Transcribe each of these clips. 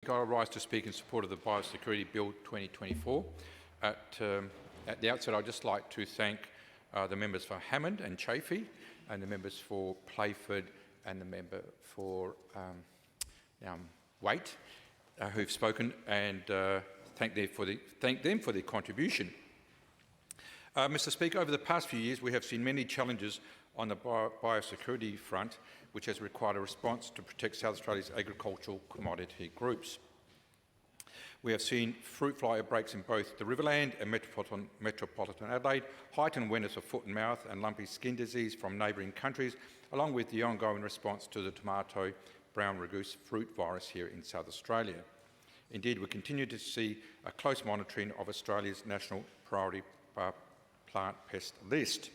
Speaker. I rise to speak in support of the Biosecurity Bill 2024. At the outset, I'd just like to thank the members for Hammond and Chafee, and the members for Playford, and the member for Waite, who've spoken, and thank them for their contribution. Mr. Speaker, over the past few years, we have seen many challenges on the biosecurity front, which has required a response to protect South Australia's agricultural commodity groups. We have seen fruit fly outbreaks in both the Riverland and metropolitan Adelaide, heightened awareness of foot and mouth and lumpy skin disease from neighbouring countries, along with the ongoing response to the tomato brown rugose fruit virus here in South Australia. Indeed, we continue to see a close monitoring of Australia's national priority plant pest list.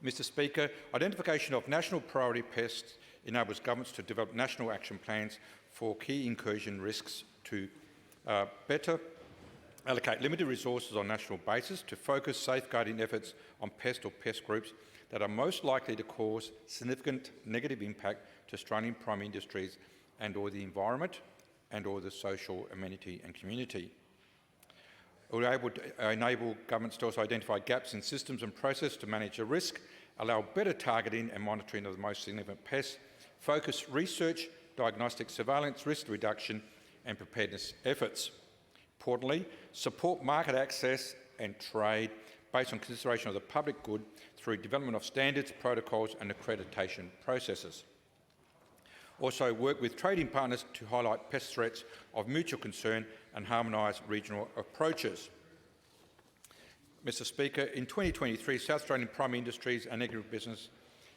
Mr. Speaker, identification of national priority pests enables governments to develop national action plans for key incursion risks to better allocate limited resources on a national basis to focus safeguarding efforts on pest or pest groups that are most likely to cause significant negative impact to Australian primary industries and/or the environment and/or the social amenity and community. It will enable governments to also identify gaps in systems and process to manage the risk, allow better targeting and monitoring of the most significant pests, focus research, diagnostic surveillance, risk reduction and preparedness efforts. Importantly, support market access and trade based on consideration of the public good through development of standards, protocols and accreditation processes. Also work with trading partners to highlight pest threats of mutual concern and harmonise regional approaches. Mr. Speaker, in 2023, South Australian primary industries and agribusiness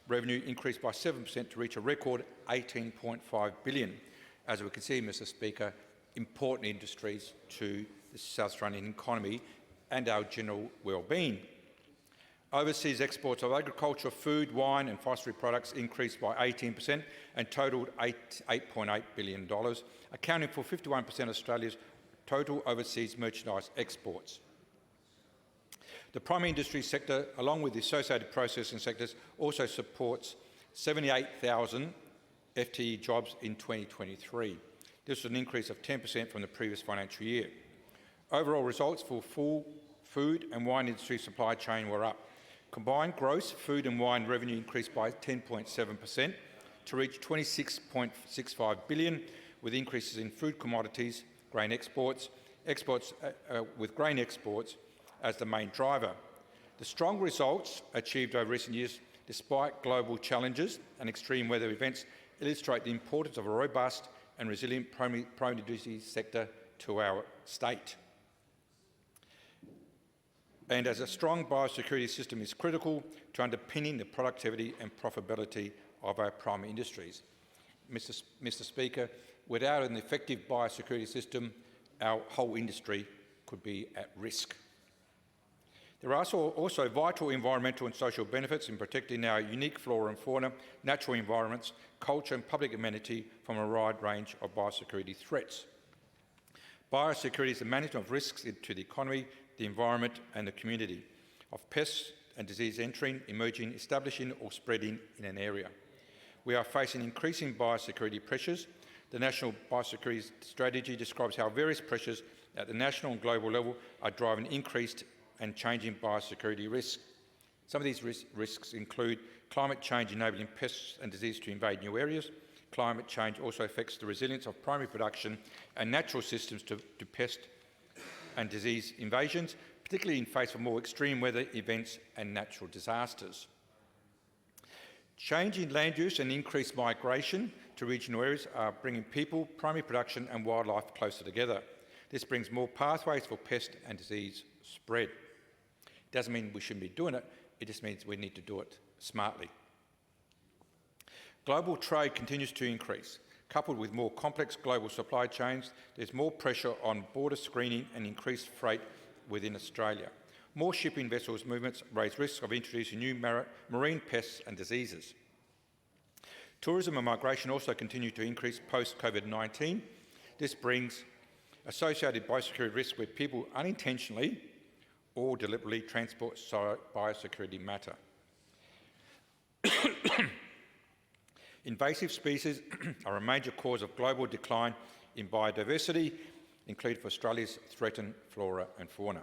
revenue increased by 7% to reach a record $18.5 billion. As we can see, Mr. Speaker, important industries to the South Australian economy and our general well-being. Overseas exports of agriculture, food, wine and forestry products increased by 18% and totalled $8.8 billion, accounting for 51% of Australia's total overseas merchandise exports. The primary industry sector, along with the associated processing sectors, also supports 78,000 FTE jobs in 2023. This was an increase of 10% from the previous financial year. Overall results for full food and wine industry supply chain were up. Combined gross food and wine revenue increased by 10.7% to reach $26.65 billion, with increases in food commodities, grain exports, with grain exports as the main driver. The strong results achieved over recent years, despite global challenges and extreme weather events, illustrate the importance of a robust and resilient primary industry sector to our state. And as a strong biosecurity system is critical to underpinning the productivity and profitability of our primary industries. Mr. Speaker, without an effective biosecurity system, our whole industry could be at risk. There are also vital environmental and social benefits in protecting our unique flora and fauna, natural environments, culture and public amenity from a wide range of biosecurity threats. Biosecurity is the management of risks to the economy, the environment and the community, of pests and disease entering, emerging, establishing or spreading in an area. We are facing increasing biosecurity pressures. The National Biosecurity Strategy describes how various pressures at the national and global level are driving increased and changing biosecurity risks. Some of these risks include climate change enabling pests and disease to invade new areas. Climate change also affects the resilience of primary production and natural systems to pest and disease invasions, particularly in face of more extreme weather events and natural disasters. Changing land use and increased migration to regional areas are bringing people, primary production and wildlife closer together. This brings more pathways for pest and disease spread. It doesn't mean we shouldn't be doing it, it just means we need to do it smartly. Global trade continues to increase. Coupled with more complex global supply chains, there's more pressure on border screening and increased freight within Australia. More shipping vessels movements raise risks of introducing new marine pests and diseases. Tourism and migration also continue to increase post-COVID-19. This brings associated biosecurity risks where people unintentionally or deliberately transport biosecurity matter. Invasive species are a major cause of global decline in biodiversity, including for Australia's threatened flora and fauna.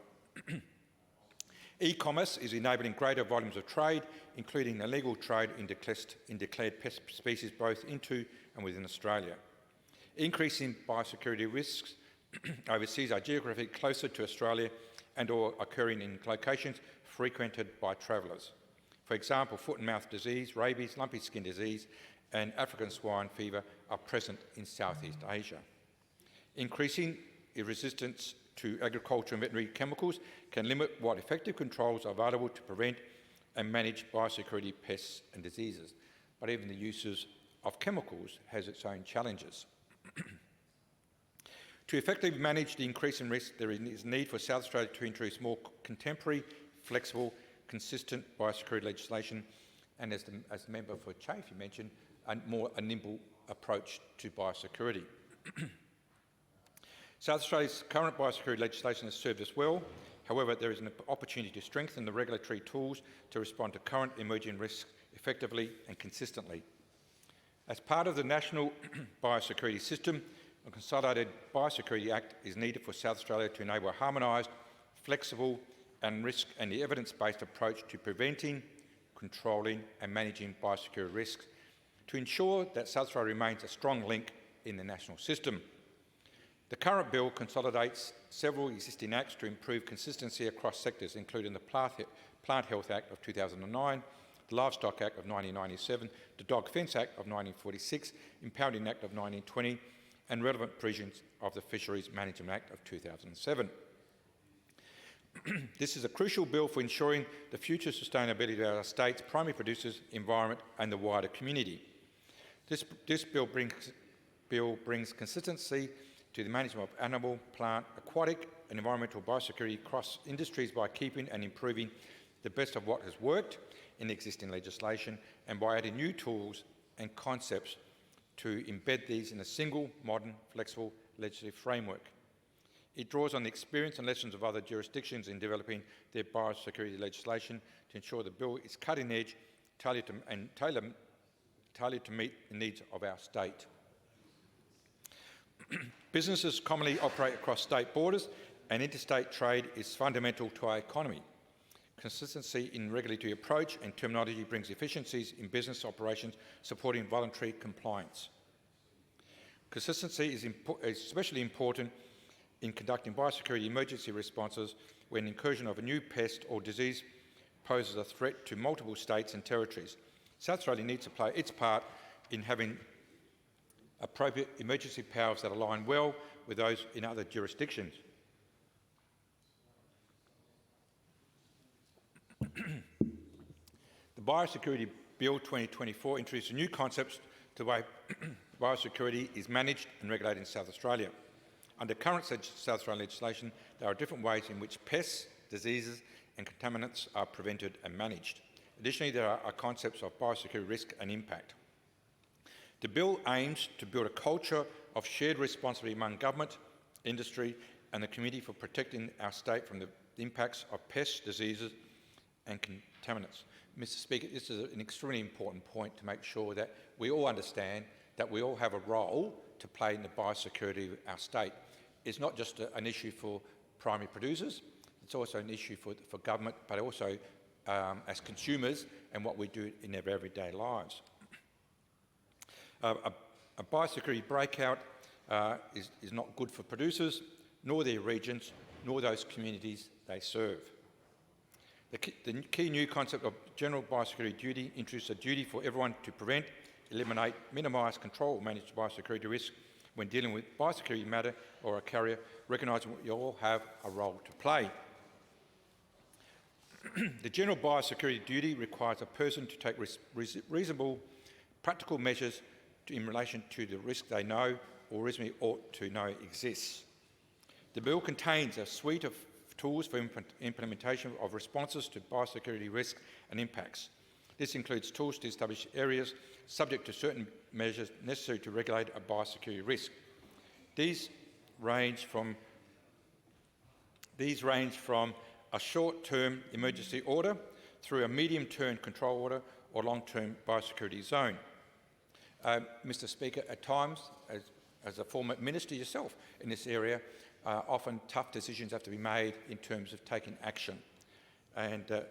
E-commerce is enabling greater volumes of trade, including illegal trade in declared pest species both into and within Australia. Increasing biosecurity risks overseas are geographically closer to Australia and or occurring in locations frequented by travellers. For example, foot and mouth disease, rabies, lumpy skin disease and African swine fever are present in Southeast Asia. Increasing resistance to agriculture and veterinary chemicals can limit what effective controls are available to prevent and manage biosecurity pests and diseases. But even the uses of chemicals has its own challenges. To effectively manage the increase in risk, there is a need for South Australia to introduce more contemporary, flexible, consistent biosecurity legislation, and as the member for Chafe you mentioned, a nimble approach to biosecurity. South Australia's current biosecurity legislation has served us well. However, there is an opportunity to strengthen the regulatory tools to respond to current emerging risks effectively and consistently. As part of the National Biosecurity System, a Consolidated Biosecurity Act is needed for South Australia to enable a harmonised, flexible and evidence-based approach to preventing, controlling and managing biosecurity risks to ensure that South Australia remains a strong link in the national system. The current bill consolidates several existing acts to improve consistency across sectors, including the Plant Health Act of 2009, the Livestock Act of 1997, the Dog Fence Act of 1946, Impounding Act of 1920, and relevant provisions of the Fisheries Management Act of 2007. This is a crucial bill for ensuring the future sustainability of our state's primary producers, environment and the wider community. This bill brings consistency to the management of animal, plant, aquatic and environmental biosecurity across industries by keeping and improving the best of what has worked in existing legislation and by adding new tools and concepts to embed these in a single, modern, flexible legislative framework. It draws on the experience and lessons of other jurisdictions in developing their biosecurity legislation to ensure the bill is cutting edge, tailored to meet the needs of our state. Businesses commonly operate across state borders and interstate trade is fundamental to our economy. Consistency in regulatory approach and terminology brings efficiencies in business operations, supporting voluntary compliance. Consistency is especially important in conducting biosecurity emergency responses when incursion of a new pest or disease poses a threat to multiple states and territories. South Australia needs to play its part in having appropriate emergency powers that align well with those in other jurisdictions. The Biosecurity Bill 2024 introduced new concepts to the way biosecurity is managed and regulated in South Australia. Under current South Australian legislation, there are different ways in which pests, diseases and contaminants are prevented and managed. Additionally, there are concepts of biosecurity risk and impact. The bill aims to build a culture of shared responsibility among government, industry and the community for protecting our state from the impacts of pests, diseases and contaminants. Mr Speaker, this is an extremely important point to make sure that we all understand that we all have a role to play in the biosecurity of our state. It's not just an issue for primary producers, it's also an issue for government, but also as consumers and what we do in their everyday lives. A biosecurity breakout is not good for producers, nor their regions, nor those communities they serve. The key new concept of general biosecurity duty introduces a duty for everyone to prevent, eliminate, minimise, control or manage biosecurity risk when dealing with biosecurity matter or a carrier, recognising that you all have a role to play. The general biosecurity duty requires a person to take reasonable, practical measures in relation to the risk they know or reasonably ought to know exists. The bill contains a suite of tools for implementation of responses to biosecurity risk and impacts. This includes tools to establish areas subject to certain measures necessary to regulate a biosecurity risk. These range from a short-term emergency order through a medium-term control order or long-term biosecurity zone. Mr Speaker, at times, as a former minister yourself in this area, often tough decisions have to be made in terms of taking action. And the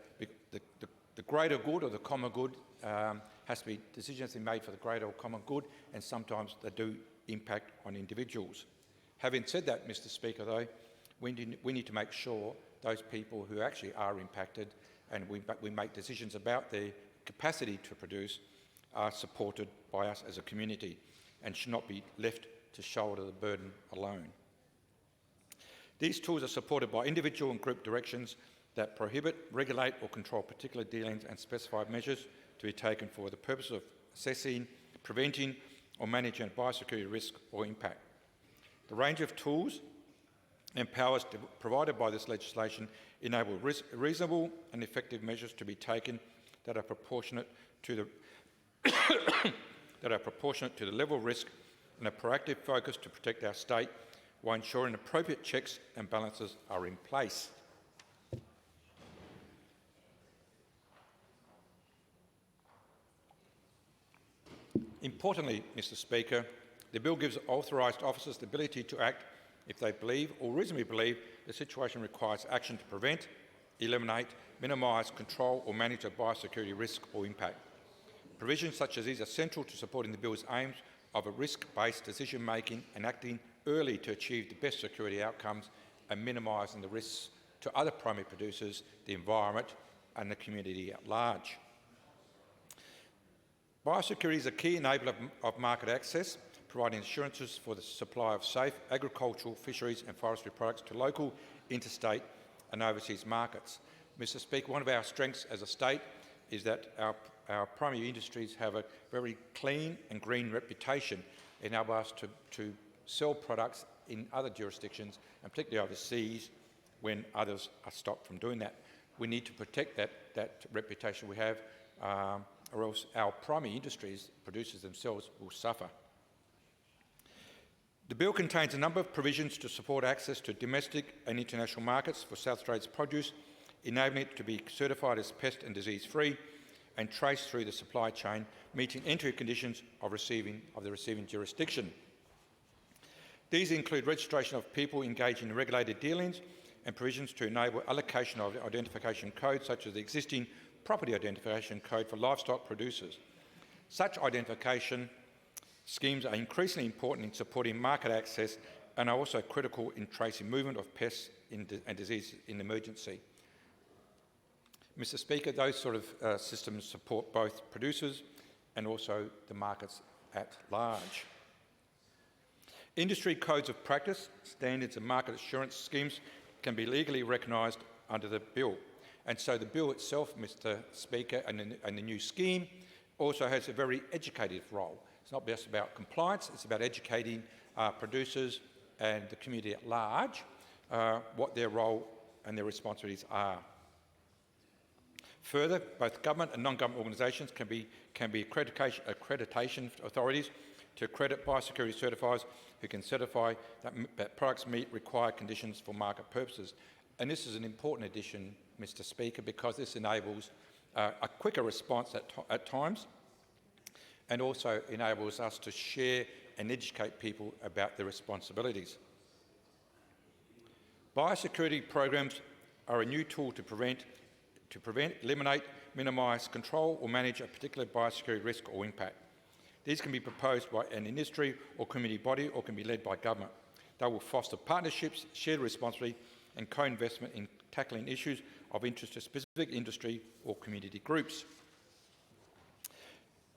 greater good or the common good has to be decisions that are made for the greater or common good, and sometimes they do impact on individuals. Having said that, Mr Speaker, though, we need to make sure those people who actually are impacted and we make decisions about their capacity to produce are supported by us as a community and should not be left to shoulder the burden alone. These tools are supported by individual and group directions that prohibit, regulate or control particular dealings and specified measures to be taken for the purpose of assessing, preventing or managing biosecurity risk or impact. The range of tools and powers provided by this legislation enable reasonable and effective measures to be taken that are proportionate to the level of risk and a proactive focus to protect our state while ensuring appropriate checks and balances are in place. Importantly, Mr Speaker, the bill gives authorised officers the ability to act if they believe or reasonably believe the situation requires action to prevent, eliminate, minimise, control or manage a biosecurity risk or impact. Provisions such as these are central to supporting the bill's aims of a risk-based decision-making and acting early to achieve the best security outcomes and minimising the risks to other primary producers, the environment and the community at large. Biosecurity is a key enabler of market access, providing assurances for the supply of safe agricultural, fisheries and forestry products to local, interstate and overseas markets. Mr Speaker, one of our strengths as a state is that our primary industries have a very clean and green reputation, enable us to sell products in other jurisdictions and particularly overseas when others are stopped from doing that. We need to protect that reputation we have, or else our primary industries, producers themselves, will suffer. The bill contains a number of provisions to support access to domestic and international markets for South Australia's produce, enabling it to be certified as pest and disease-free and traced through the supply chain, meeting entry conditions of the receiving jurisdiction. These include registration of people engaging in regulated dealings and provisions to enable allocation of identification codes, such as the existing property identification code for livestock producers. Such identification schemes are increasingly important in supporting market access and are also critical in tracing movement of pests and disease in emergency. Mr Speaker, those sort of systems support both producers and also the markets at large. Industry codes of practice, standards and market assurance schemes can be legally recognised under the bill. And so the bill itself, Mr Speaker, and the new scheme also has a very educative role. It's not just about compliance, it's about educating producers and the community at large what their role and their responsibilities are. Further, both government and non-government organisations can be accreditation authorities to accredit biosecurity certifiers who can certify that products meet required conditions for market purposes. And this is an important addition, Mr Speaker, because this enables a quicker response at times and also enables us to share and educate people about their responsibilities. Biosecurity programs are a new tool to prevent, eliminate, minimise, control or manage a particular biosecurity risk or impact. These can be proposed by an industry or community body or can be led by government. They will foster partnerships, shared responsibility and co-investment in tackling issues of interest to specific industry or community groups.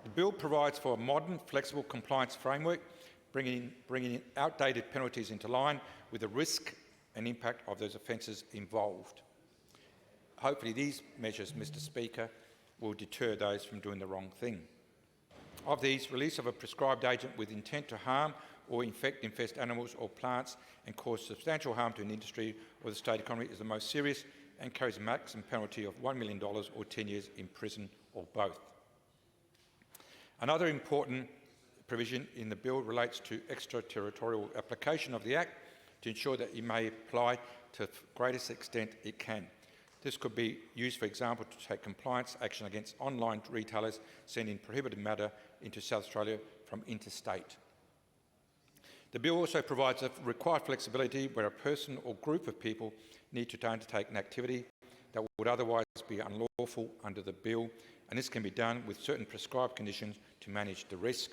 The bill provides for a modern, flexible compliance framework, bringing in outdated penalties into line with the risk and impact of those offences involved. Hopefully these measures, Mr Speaker, will deter those from doing the wrong thing. Of these, release of a prescribed agent with intent to harm or infest animals or plants and cause substantial harm to an industry or the state economy is the most serious and carries a maximum penalty of $1 million or 10 years in prison or both. Another important provision in the bill relates to extraterritorial application of the Act to ensure that it may apply to the greatest extent it can. This could be used, for example, to take compliance action against online retailers sending prohibited matter into South Australia from interstate. The bill also provides a required flexibility where a person or group of people need to undertake an activity that would otherwise be unlawful under the bill, and this can be done with certain prescribed conditions to manage the risk.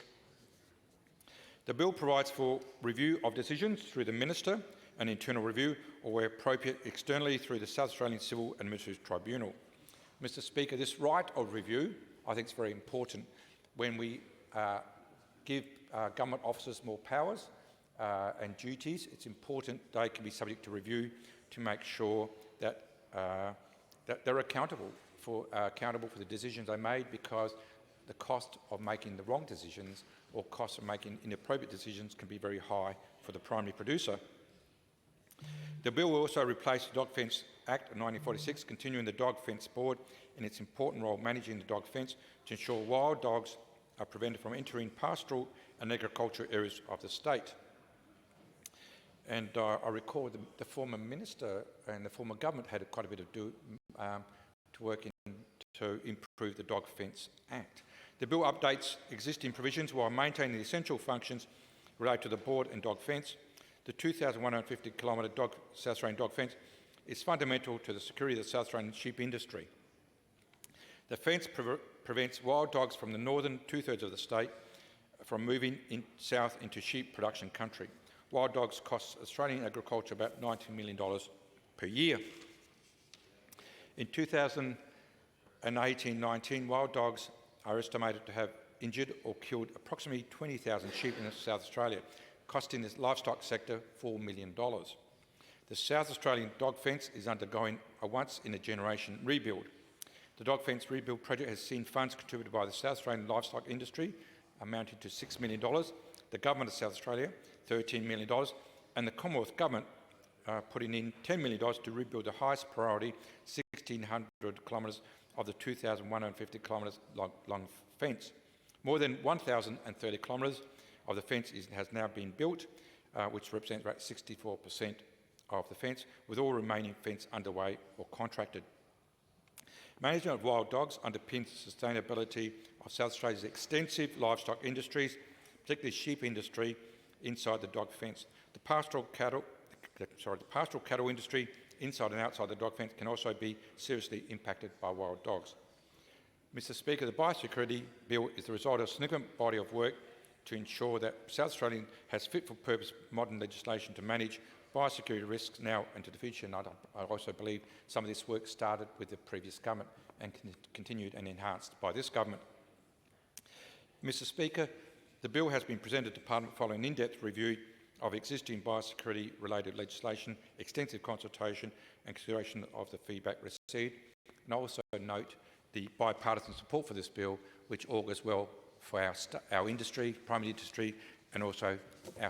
The bill provides for review of decisions through the Minister, an internal review, or where appropriate externally through the South Australian Civil and Administrative Tribunal. Mr Speaker, this right of review I think is very important. When we give government officers more powers and duties, it's important they can be subject to review to make sure that, that they're accountable for the decisions they made, because the cost of making the wrong decisions or cost of making inappropriate decisions can be very high for the primary producer. The bill will also replace the Dog Fence Act of 1946, continuing the Dog Fence Board in its important role managing the dog fence to ensure wild dogs are prevented from entering pastoral and agricultural areas of the state. And I recall the former minister and the former government had quite a bit of to work in to improve the Dog Fence Act. The bill updates existing provisions while maintaining the essential functions related to the board and dog fence. The 2,150-kilometre South Australian dog fence is fundamental to the security of the South Australian sheep industry. The fence prevents wild dogs from the northern two-thirds of the state from moving south into sheep production country. Wild dogs cost Australian agriculture about $90 million per year. In 2018-19, wild dogs are estimated to have injured or killed approximately 20,000 sheep in South Australia, costing the livestock sector $4 million. The South Australian dog fence is undergoing a once-in-a-generation rebuild. The dog fence rebuild project has seen funds contributed by the South Australian livestock industry amounting to $6 million, the Government of South Australia $13 million, and the Commonwealth Government putting in $10 million to rebuild the highest priority 1,600 kilometres of the 2,150 kilometres long fence. More than 1,030 kilometres of the fence has now been built, which represents about 64% of the fence, with all remaining fence underway or contracted. Management of wild dogs underpins the sustainability of South Australia's extensive livestock industries, particularly sheep industry, inside the dog fence. The pastoral cattle industry inside and outside the dog fence can also be seriously impacted by wild dogs. Mr Speaker, the Biosecurity Bill is the result of a significant body of work to ensure that South Australia has fit-for-purpose modern legislation to manage biosecurity risks now and to the future. And I also believe some of this work started with the previous government and continued and enhanced by this government. Mr Speaker, the bill has been presented to Parliament following an in-depth review of existing biosecurity-related legislation, extensive consultation and consideration of the feedback received. And I also note the bipartisan support for this bill, which augurs well for our industry, primary industry, and also our